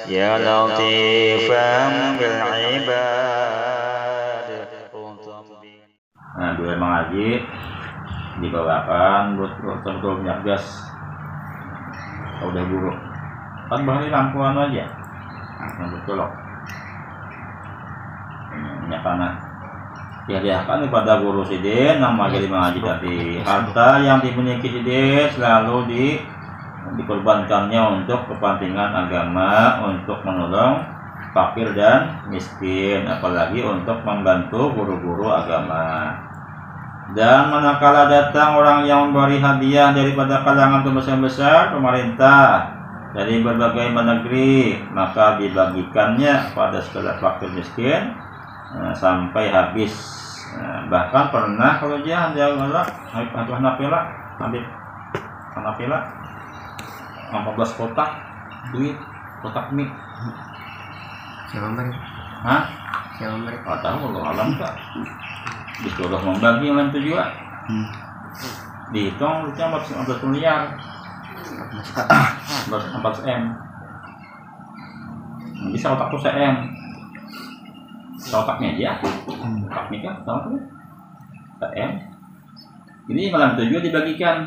يا لطيفا بالعباد. Nah, dua mengaji dibawakan betul-betul gas udah buruk kan balik lampuan aja betul loh minyak tanah ya kan kepada guru sidin nama jadi mengaji tadi harta yang dimiliki sidin selalu dikorbankannya untuk kepentingan agama, untuk menolong fakir dan miskin, apalagi untuk membantu guru-guru agama. Dan manakala datang orang yang memberi hadiah daripada kalangan pembesar-besar pemerintah dari berbagai negeri, maka dibagikannya pada segala fakir miskin sampai habis. Bahkan pernah kalau dia Hanapila 14 kotak duit, kotak mie. Siapa memberi? Hah? Siapa memberi? Nggak tahu kalau alam kak. Disuruh membagi yang itu juga. Dihitung duitnya 14 miliar. 14 M. Bisa otak tuh M. Otaknya aja. Otak mie kan, tahu tuh? M. Ini malam itu juga dibagikan.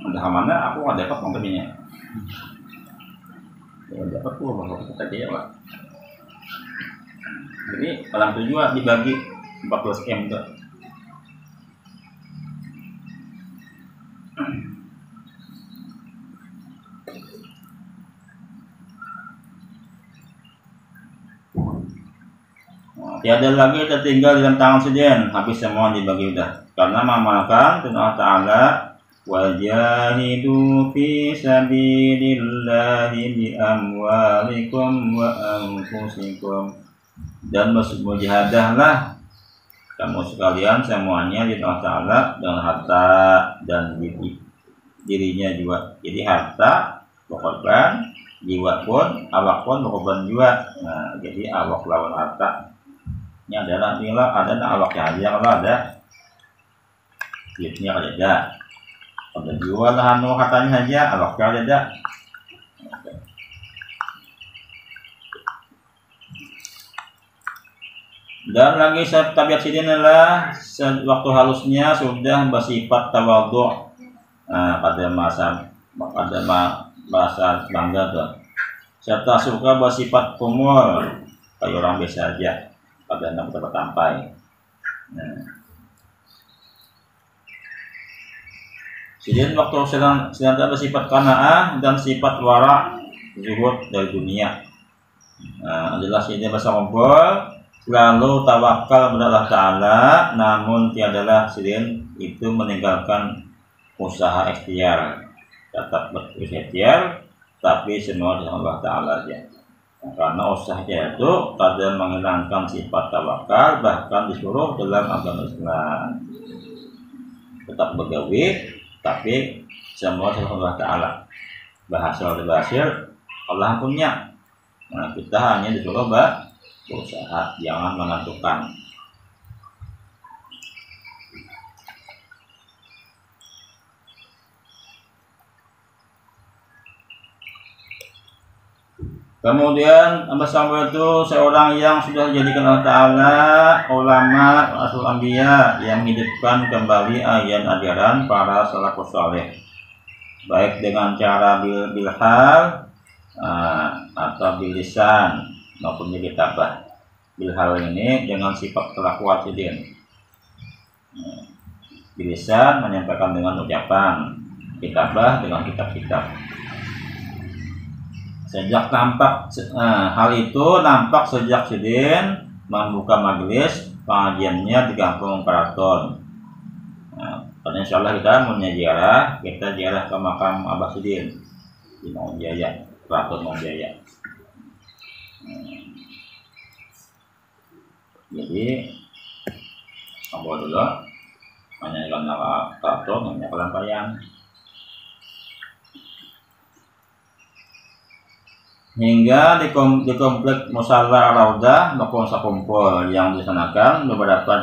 Udah mana aku nggak dapat kontennya. Ya dapat tuh bahwa kita aja ya Pak. Jadi malam itu juga dibagi 14 M tuh. Tiada lagi tertinggal dalam tangan sidin, habis semua dibagi udah. Karena mengamalkan Allah Ta'ala wajahidu fi sabilillahi bi amwalikum wa anfusikum, dan bermujahadahlah kamu sekalian semuanya di Allah Ta'ala dengan harta dan dirinya juga. Jadi harta berkorban, jiwa pun, awak pun berkorban juga. Nah, jadi awak lawan harta. Ini adalah bila ada awaknya aja, kalau ada duitnya kalau ada. Kalau jual hanu katanya aja, awaknya ada. Dan lagi tabiat sidin adalah waktu halusnya sudah bersifat tawadhu. Nah, pada masa bangga tuh. Serta suka bersifat kumul, kayak orang biasa aja. Pada anak bertampai. Nah. Sidin waktu sedang bersifat qanaah dan sifat wara, zuhud dari dunia. Nah, adalah sidin bahasa kumpul selalu tawakal kepada Allah Ta'ala, namun tiadalah sidin itu meninggalkan usaha ikhtiar, tetap berusaha ikhtiar, tapi semua dengan Allah Ta'ala aja. Karena usahanya itu kadang menghilangkan sifat tawakal, bahkan disuruh dalam agama Islam tetap begawi, tapi semua sama Allah Ta'ala. Bahasa Allah punya. Nah, kita hanya disuruh berusaha, jangan menentukan. Kemudian bersama itu seorang yang sudah dijadikan Allah Ta'ala ulama Rasul Anbiya yang hidupkan kembali ajaran para salafus saleh, baik dengan cara bilhal atau bilisan maupun bilitabah. Bilhal ini dengan sifat kelakuan sidin, bilisan menyampaikan dengan ucapan, kitabah dengan kitab-kitab. Sejak nampak hal itu nampak sejak sidin membuka majelis pengajiannya di kampung Karaton. Nah, insya Allah kita ziarah ke makam Abah Sidin di Maung Jaya, Karaton Maung Jaya. Jadi ambil dulu menyanyikan nama Karaton, namanya Pelampayang. Hingga di komplek Musalla Raudah maupun sakumpul yang disanakan beberapa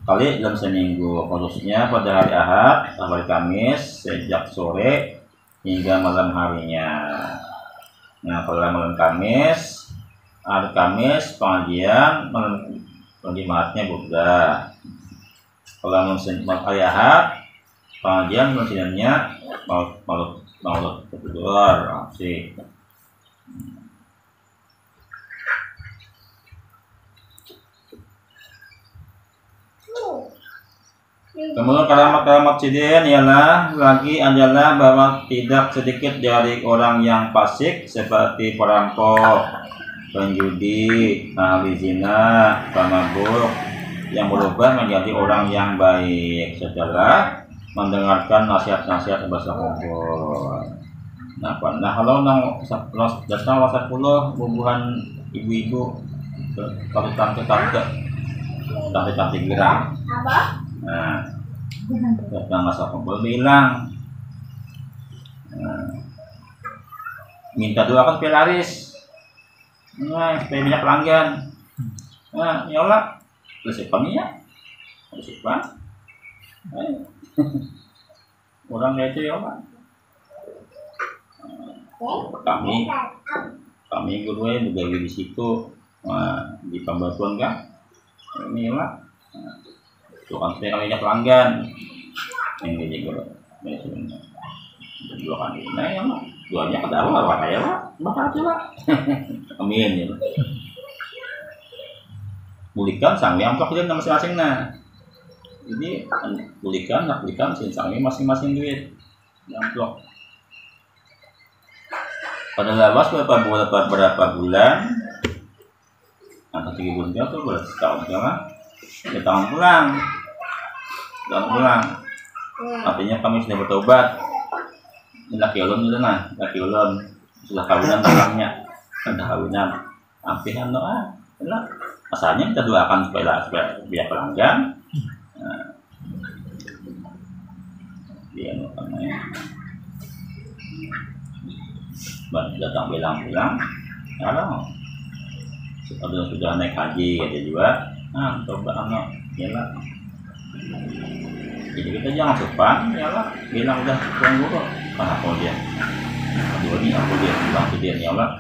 kali dalam seminggu, khususnya pada hari Ahad, hari Kamis sejak sore hingga malam harinya. Nah, kalau malam Kamis, hari Kamis pengajian, malam Jumatnya Buddha. Kalau malam hari Ahad, pengajian Seninnya Maulud Kedua, sih. Kemudian keramat-keramat sidin ialah lagi adalah bahwa tidak sedikit dari orang yang fasik seperti perampok, penjudi, ahli zina, pemabuk yang berubah menjadi orang yang baik setelah mendengarkan nasihat-nasihat bahasa kumpul. Nah, kalau datang WhatsApp hubungan ibu-ibu kalau tante girang. Nah, datang masa kumpul bilang, minta doakan supaya laris, supaya banyak pelanggan. Nah, ya Allah, resepnya, orang itu ya Allah. Kami guru juga di situ, di pembantuan kan, ini ya Allah. Doakan supaya banyak pelanggan. Ini juga doakan ini, nah ya Allah. Doanya ke dalam apa ya Pak? Bakal aja Pak. Amin ya. Pulihkan sang yang pakai masing-masing nah. Jadi pulihkan sang masing-masing duit. Yang pada lawas berapa bulan? Antara 3 bulan itu berarti setahun kan? Setahun pulang. Artinya kami sudah bertobat. Ini laki ulun itu nah, laki ulun sudah kawinan tulangnya, sudah kawinan. Ampihan doa, enak. Asalnya kita doakan supaya biar pelanggan. Dia namanya. Datang bilang, kalau sudah naik haji aja juga, coba anak, yalah. Jadi kita jangan sopan, yalah, bilang udah tuan guru, aku dia, kedua ini aku dia, bilang dia yalah.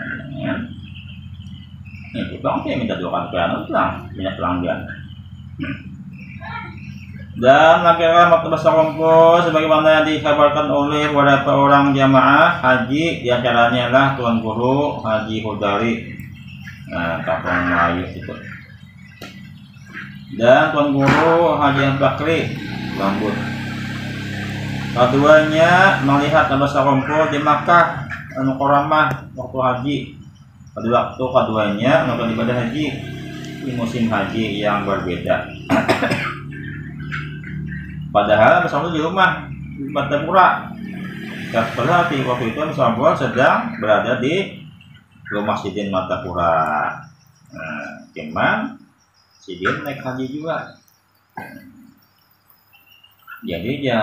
Itu bang saya minta doakan supaya anak pulang, banyak pelanggan. Dan akhirnya waktu besar kumpul sebagaimana yang dikabarkan oleh beberapa orang jamaah haji, diantaranya lah tuan guru Haji Hudari, Kampung Melayu itu, dan tuan guru Haji Bakri Lambut. Keduanya melihat besar kumpul di Makkah Mukarramah waktu haji. Pada waktu keduanya melakukan ibadah haji di musim haji yang berbeda. Padahal bersama di rumah di Martapura. Berarti waktu itu Musambuan sedang berada di rumah Sidin Martapura. Cuman Sidin naik haji juga. Jadi ya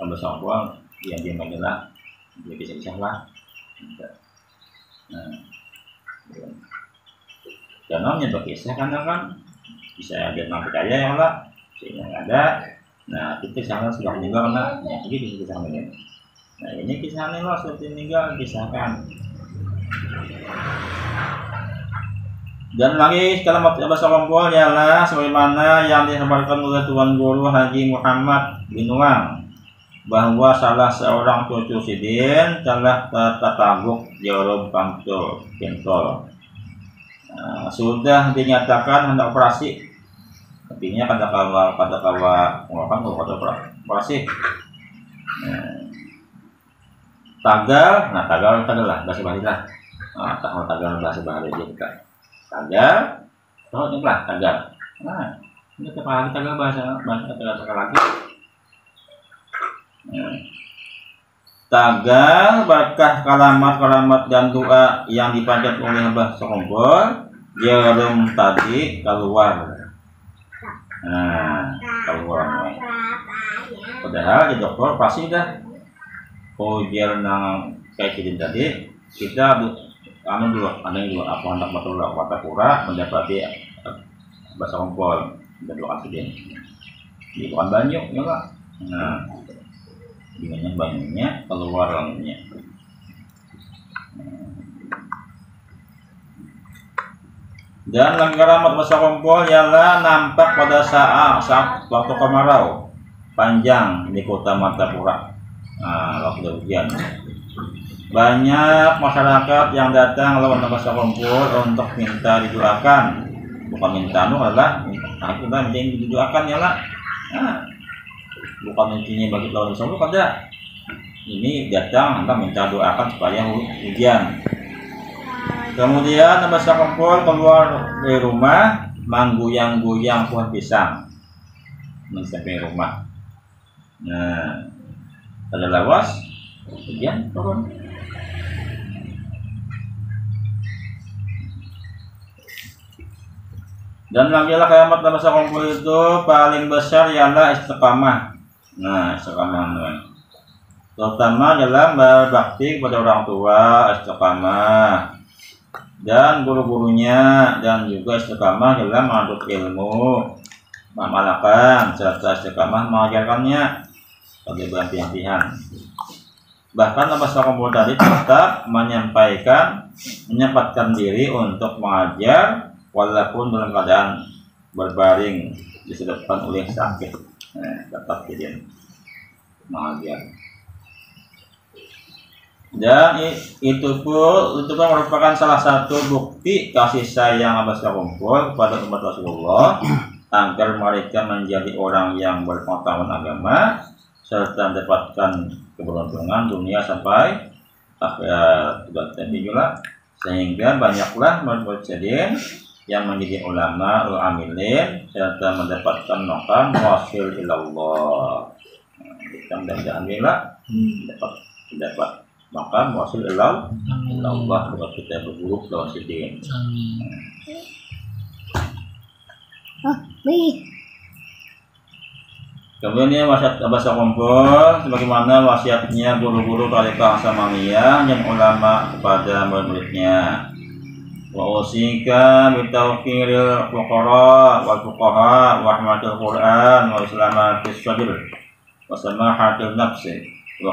Musambuan yang dia adalah dia bisa lah. Dan namanya berkisah kan bisa ada yang percaya ya Allah, bisa yang ada. Nah, itu kisahnya sudah meninggal karena ini kisah ini. Nah, ini kisahnya loh sudah meninggal kisahkan. Dan lagi kalau mau bahasa kumpul ialah sebagaimana yang dikabarkan oleh Tuan Guru Haji Muhammad bin Wang bahwa salah seorang cucu Sidin telah tertabuk jarum pantul pentol. Sudah dinyatakan hendak operasi. Artinya pada melakukan operasi. Tagal lah bahasa Bali lah. Tagal bahasa Bali juga. Tagal, ini lah tagal. Nah, ini kita tagal bahasa lagi. Tagal berkah kalimat dan doa yang dipanjat oleh Mbah Sokombol, jarum tadi keluar. Keluar. Padahal di dokter pasti dah ujar nang kayak gini tadi kita ada dulu apa hendak betul Watapura mendapati bahasa kumpul dan doa Sidin di bukan banyak ya Pak. Dengan banyaknya keluar orangnya. Dan lagi keramat masa kumpul ialah nampak pada saat waktu kemarau panjang di kota Martapura. Waktu hujan. Banyak masyarakat yang datang lalu masa kumpul untuk minta didoakan. Bukan minta adalah kita minta didoakan ya lah. Bukan intinya bagi lawan tersebut ada. Ini datang hendak minta doakan supaya hujan. Kemudian masa kumpul keluar dari rumah mengguyang-guyang pohon pisang sampai rumah. Nah, ada lawas hujan turun. Dan lagi kiamat masa kumpul itu paling besar ialah istiqamah. Nah, istiqamah terutama dalam berbakti kepada orang tua, istiqamah dan guru-gurunya, dan juga istiqamah dalam menuntut ilmu, mengamalkan serta istiqamah mengajarkannya sebagai berhenti-hentian. Bahkan masa kumpul tadi tetap menyempatkan diri untuk mengajar walaupun dalam keadaan berbaring disebabkan oleh sakit. Tetap jadi mengajar. Dan itu kan merupakan salah satu bukti kasih sayang masa kumpul kepada umat Rasulullah agar mereka menjadi orang yang berpengetahuan agama serta mendapatkan keberuntungan dunia sampai akhirat. Juga sehingga banyaklah murid-murid yang menjadi ulama amilin serta mendapatkan maqam wasil ilallah. Kita mudah-mudahan dapat maka wasil ilallah buat kita berburuk lawan sidin. Kemudian wasiat masa kumpul sebagaimana wasiatnya guru-guru Thariqah Samaniyah dan ulama kepada murid-muridnya. Wa usika bitawqiril fuqara wal fuqaha wa rahmatil Qur'an wa islamatis sadr wa samahatil nafsi wa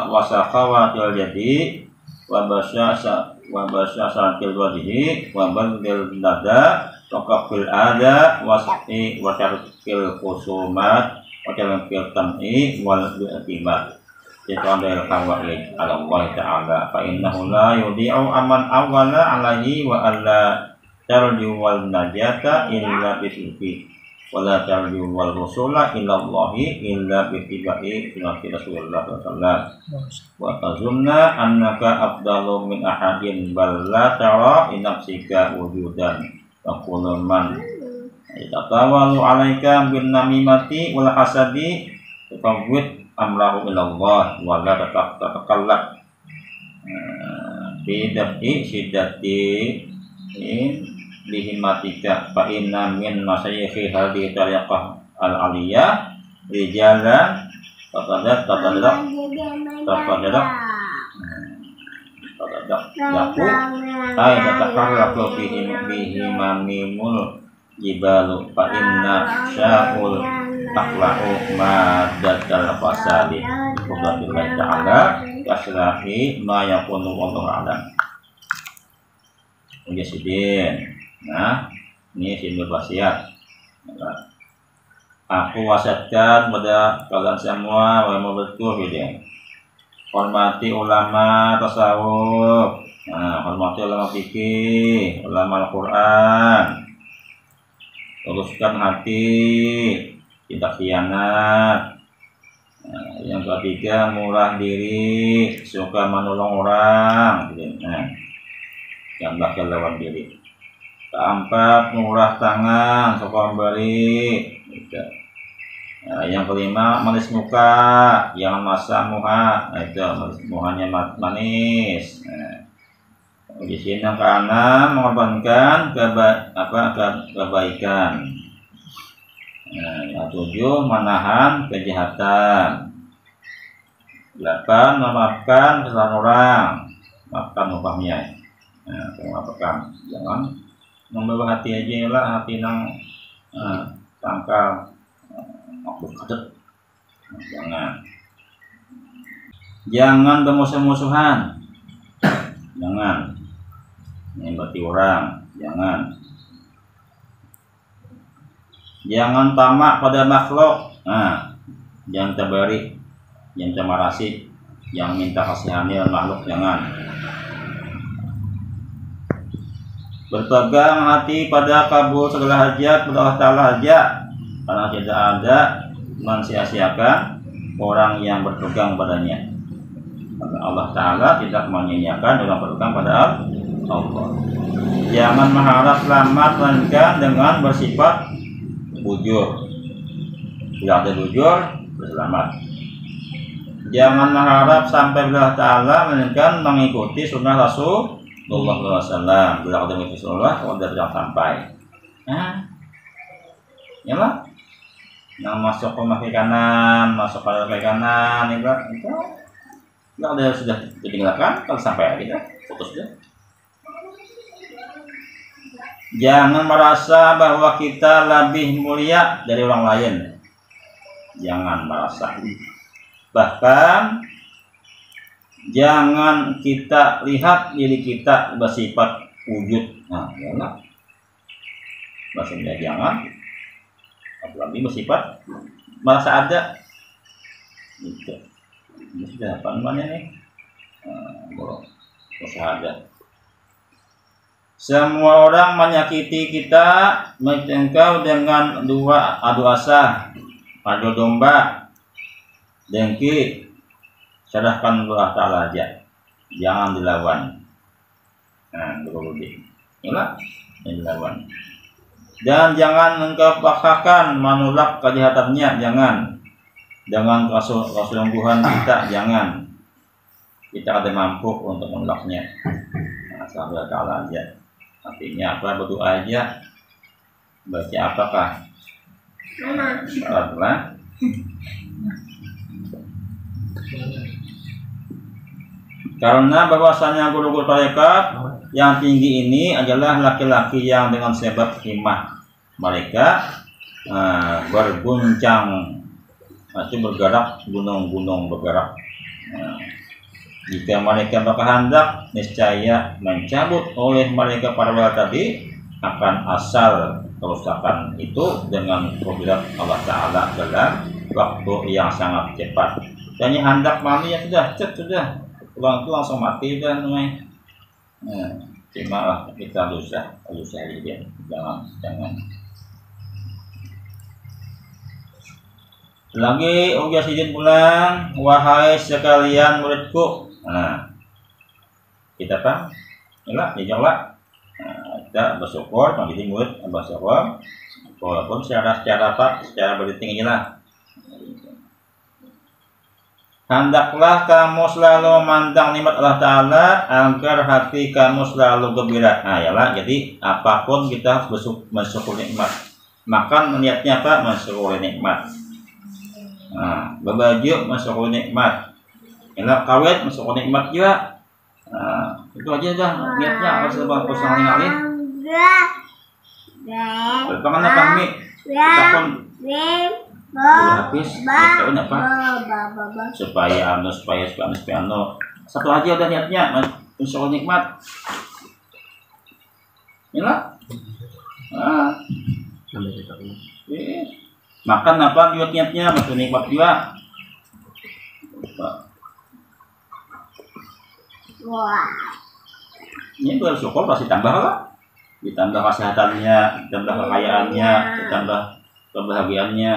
wasaqawatil jadi wa basyasatil wajhi wa badil nada wa kafil ada wa sa'i wa tarkil khusumat wa tarkil tam'i wal i'timad. Kita ambil kawali ala Allah Ta'ala fa innahu la yudhi'u aman awwala alaihi wa alla tarju wal najata illa bisulfi wa la tarju wal rusula illa Allahi illa bitiba'i sunnati Rasulullah sallallahu wa tazunna annaka afdalu min ahadin bal la tara nafsika wujudan wa kullu man yatatawalu alaika bin namimati wal hasadi tafawwid amrahu ilallah wa la tatakallak bidab'i siddati bihimatika fa inna min masyayikhi hadhihi tariqah al-aliyah rijalan tatadak yaku ay tatakarraku bihimamimul jibalu fa inna sya'ul taklahu madatal fasadi qudratillah ta'ala kasrahi ma yakunu wallahu a'lam. Sidin. Nah, ini sidin wasiat. Aku wasiatkan kepada kalian semua wa muridku gitu. Hormati ulama tasawuf. Nah, hormati ulama fikih, ulama Al-Qur'an. Luruskan hati, tidak khianat. Yang ketiga murah diri, suka menolong orang. Yang bakal lawan diri. Keempat murah tangan, suka memberi. Yang kelima manis muka, jangan masak muha. Itu muhanya manis. Di sini yang keenam mengorbankan kebaikan. Yang tujuh menahan kejahatan. 8 memaafkan kesalahan orang, maafkan upahnya. Memaafkan, jangan membawa hati aja lah, hati nang sangkal makhluk kadet. Jangan bermusuh-musuhan, jangan. Yang menikmati orang, jangan tamak pada makhluk. Nah, jangan tabari, jangan tamarasi, yang minta kasihannya makhluk, jangan. Berpegang hati pada kabul segala hajat pada Allah Ta'ala aja, karena tidak ada mensia-siakan orang yang berpegang padanya. Karena Allah Ta'ala tidak menyanyiakan orang berpegang pada Allah. Jangan mengharap selamat melainkan dengan bersifat bujur. Bila ada bujur, berselamat. Jangan mengharap sampai Allah Ta'ala melainkan mengikuti sunnah Rasulullah SAW. Bila ada mengikuti sunnah, kalau tidak sampai. Ya lah. Yang masuk ke kaki kanan, masuk ke kaki kanan, itu tidak ada, sudah ditinggalkan. Kalau sampai kita putus dia. Jangan merasa bahwa kita lebih mulia dari orang lain. Jangan merasa. Bahkan jangan kita lihat diri kita bersifat wujud. Nah, jangan. Maksudnya jangan. Apalagi bersifat merasa ada. Itu. Ini sudah apa namanya nih? Merasa ada. Semua orang menyakiti kita, engkau dengan dua adu asah, adu domba, dengki, serahkan Allah Ta'ala aja, jangan dilawan. Nah, beruludi, inilah yang dilawan. Dan jangan engkau paksakan menolak kejahatannya, jangan. Dengan kesungguhan kita, jangan. Kita ada mampu untuk menolaknya. Nah, Allah Ta'ala aja. Artinya apa? Berdoa aja. Baca apakah? Salatlah. Karena bahwasanya guru-guru tarekat yang tinggi ini adalah laki-laki yang dengan sebab himmah mereka berguncang, itu bergerak, gunung-gunung bergerak. Jika mereka berkehendak, niscaya mencabut oleh mereka para wali tadi akan asal kerusakan itu dengan qudrat Allah Ta'ala dalam waktu yang sangat cepat. Dan yang hendak mati ya sudah, orang itu langsung mati udah namanya. Cuma lah kita lusa dia, jangan. Lagi ugia sidin pulang, wahai sekalian muridku. Nah, kita apa? Inilah, dijawab. Kita bersyukur, menjadi murid bersyukur. Walaupun secara berhitung inilah. Hendaklah kamu selalu memandang nikmat Allah Ta'ala agar hati kamu selalu gembira. Nah, yalah, jadi apapun kita bersyukur nikmat. Makan niatnya apa? Mensyukuri nikmat. Nah, berbaju mensyukuri nikmat. Yalah, kawin mensyukuri nikmat juga. Nah, itu aja dah niatnya. Harus sebab kosong ngalin. Berpangan apa mi? Kita pun habis. Itu apa? Supaya satu aja udah niatnya mensyukuri nikmat. Yalah. Makan apa juga niatnya masuk nikmat juga. Wah. Ini bersyukur pasti tambah lah. Ditambah kesehatannya, ditambah kekayaannya, ditambah kebahagiaannya.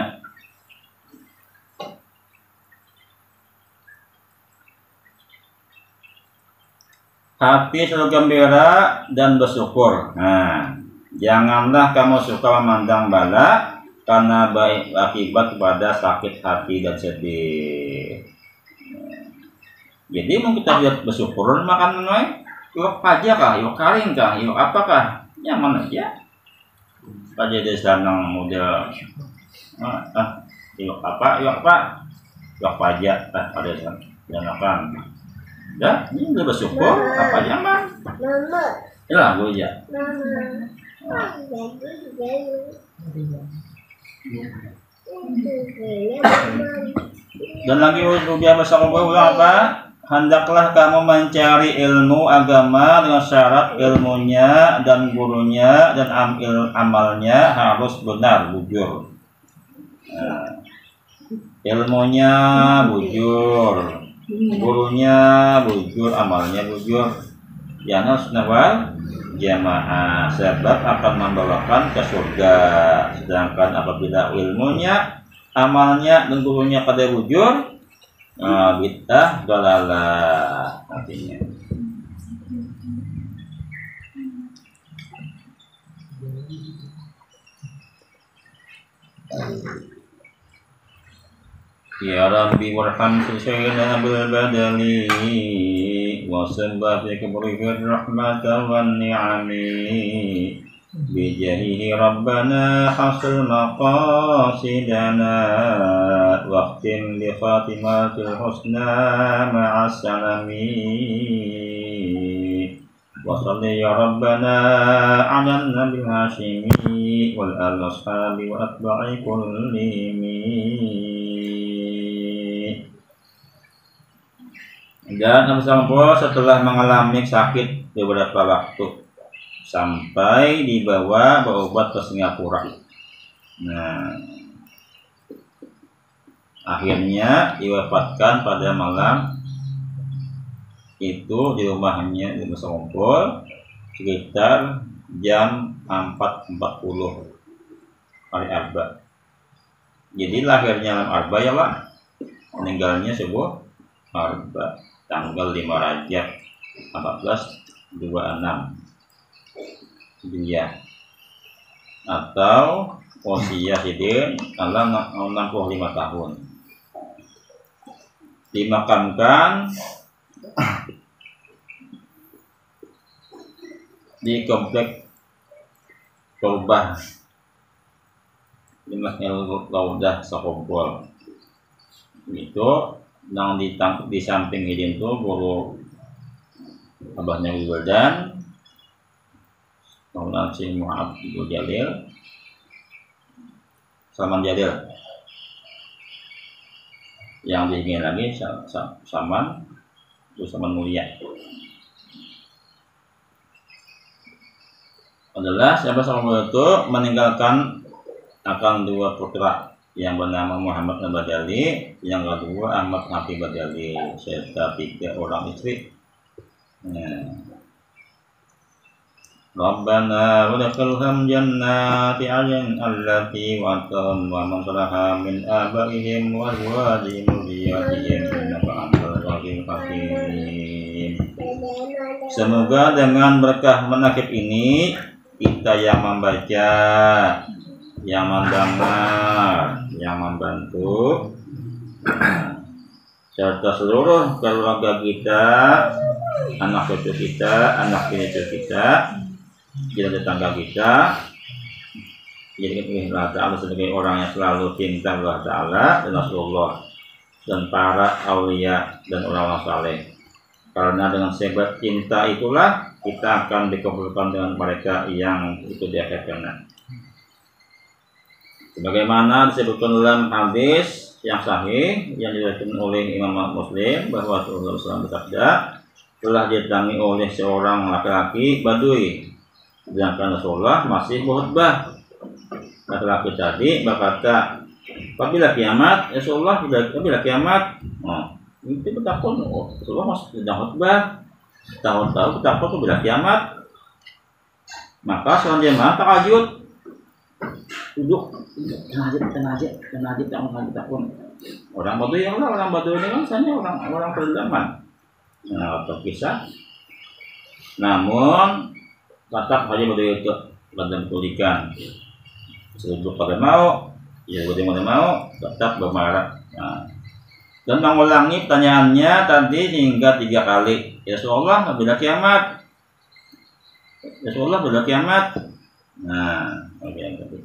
Hati selalu gembira dan bersyukur. Nah, janganlah kamu suka memandang bala karena baik akibat kepada sakit hati dan sedih. Jadi mau kita lihat bersyukur makan yuk aja kah, yuk karing kah, yuk apakah, nyaman aja. Pada desa yang model yuk apa, yuk aja, pada desa yang makan. Dah, ini udah bersyukur, apa nyaman. Yalah, gue aja. Dan lagi udah masa kumpul apa? hendaklah kamu mencari ilmu agama dengan syarat ilmunya dan gurunya dan amalnya harus benar, bujur. Nah, ilmunya bujur, gurunya bujur, amalnya bujur. Yang harus nawal jamaah, sebab akan membawakan ke surga. Sedangkan apabila ilmunya, amalnya dan gurunya pada bujur, bid'ah dalalah artinya. Ya Rabbi warham syai'ana bil badali wa sabba fi kabrihi rahmatan wan ni'ami bi jahihi rabbana hasil maqasidana waqtim bi khatimatil husna ma'as salami wa salli ya rabbana 'ala nabil hashimi wal ashabi wa atba'i kullimi. Dan Nabi SAW setelah mengalami sakit beberapa waktu sampai dibawa berobat ke Singapura. Nah, akhirnya diwafatkan pada malam itu di rumahnya di Singapura sekitar jam 4.40 hari Arba. Jadi lahirnya malam Arba ya Pak, meninggalnya subuh Arba. Tanggal 5 Rajab 1426 Hijriah atau usia Hidin dalam 65 tahun. Dimakamkan di komplek Torbah di Masjid Laudah Sakompol. Itu yang di samping Hidin itu guru abahnya Wildan, Maulana Syekh Muhammad Jalil, Saman Jalil. Yang diingin lagi Saman, itu Saman Mulia. Adalah siapa Saman itu meninggalkan akan dua putra yang bernama Muhammad Badali, yang kedua Ahmad Nafi Badali, serta 3 orang istri. Rabbana wa dakhilhum jannati adnin allati wa'adtahum wa man salaha min abaihim wa azwajihim wa dhurriyyatihim innaka antal ghafurur rahim. Semoga dengan berkah menakib ini kita yang membaca, yang mendengar, yang membantu, serta seluruh keluarga kita, anak cucu kita, anak cucu kita, tetangga kita, jadikan Allah Ta'ala sebagai orang yang selalu cinta Allah Ta'ala dan Rasulullah dan para aulia dan orang-orang saleh. Karena dengan sebab cinta itulah kita akan dikumpulkan dengan mereka yang itu di akhir kelak. Sebagaimana disebutkan dalam hadis yang sahih yang diriwayatkan oleh Imam Muslim bahwa Rasulullah SAW bersabda, telah didatangi oleh seorang laki-laki Badui, sedangkan Rasulullah masih berkhutbah. Laki-laki tadi berkata, apabila kiamat, Rasulullah apabila kiamat, itu bertakun, Rasulullah masih sedang khutbah, tahun-tahun bertakun apabila kiamat. Maka seorang jemaah takajud, duduk tenajib takun. Orang Badui yang orang Badui ini kan misalnya orang pedalaman. Nah, atau kisah. Namun tetap Haji Badui itu badan kulikan. Sebelum pada mau, ya pada mau, tetap bermarah. Nah, dan mengulangi pertanyaannya tadi hingga 3 kali. Ya Rasulullah bila kiamat. Ya Rasulullah bila kiamat. Nah, oke yang tadi.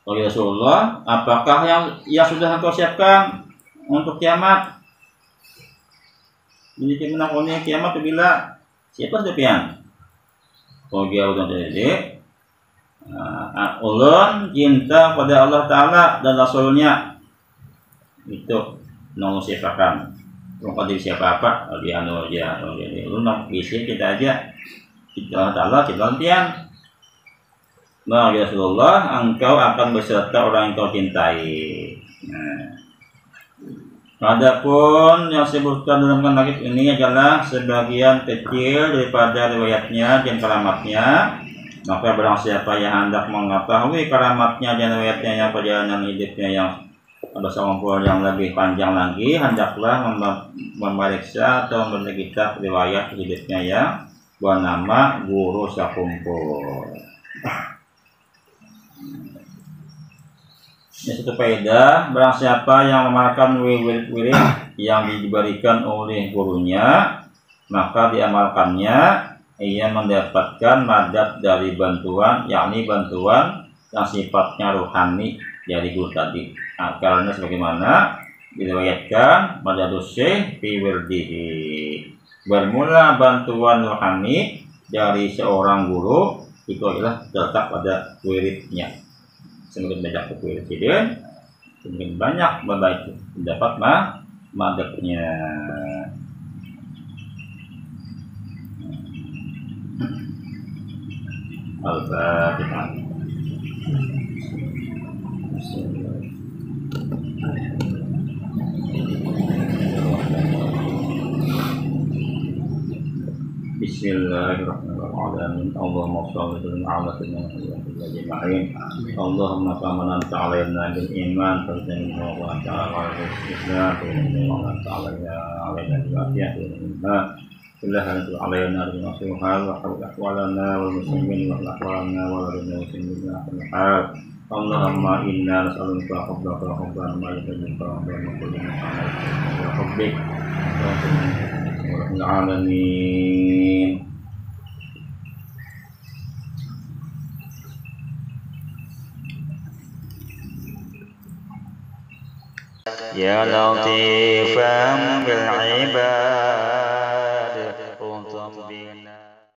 Oleh Rasulullah, apakah yang sudah engkau siapkan untuk kiamat? Jadi menakutnya kiamat bila siapa sepian? Kalau dia udah jadi, ulun cinta pada Allah Ta'ala dan Rasulnya. Itu nong siapakan kalau siapa apa di anu aja lu nong isi kita aja kita Allah kita lantian. Nah, ya Rasulullah, engkau akan beserta orang yang kau cintai. Nah, adapun yang disebutkan dalam hadis ini adalah sebagian kecil daripada riwayatnya dan keramatnya. Maka barang siapa yang hendak mengetahui keramatnya dan riwayatnya yang perjalanan hidupnya yang bersama yang lebih panjang lagi, hendaklah memeriksa atau membaca kitab riwayat hidupnya yang bernama Guru Sakumpul. Ini satu faedah, barang siapa yang mengamalkan wirid-wirid yang diberikan oleh gurunya, maka diamalkannya, ia mendapatkan madad dari bantuan, yakni bantuan yang sifatnya rohani dari guru tadi. Akarnya sebagaimana diriwayatkan madadus syekh fi wirdihi. Bermula bantuan rohani dari seorang guru itu adalah terletak pada wiridnya. Semakin banyak wirid, semakin banyak membaca mendapat madadnya. Al-Fatihah. Bismillahirrahmanirrahim. Allahumma shalli ala sayyidina Muhammadin ajma'in. Allahumma kama anta 'alaina bil iman wa ta'ala al-islam wa ta'ala alaina bil afiyah wa iman. Billahi alaina bil nasihat wa ahwalana wal muslimin wa ahwalana wa lil muslimin wa hal. Allahumma inna nas'aluka hubbaka wa hubban ma yuhibbuka wa kullu wa hubbik wa alamin. يا لطيفا بالعباد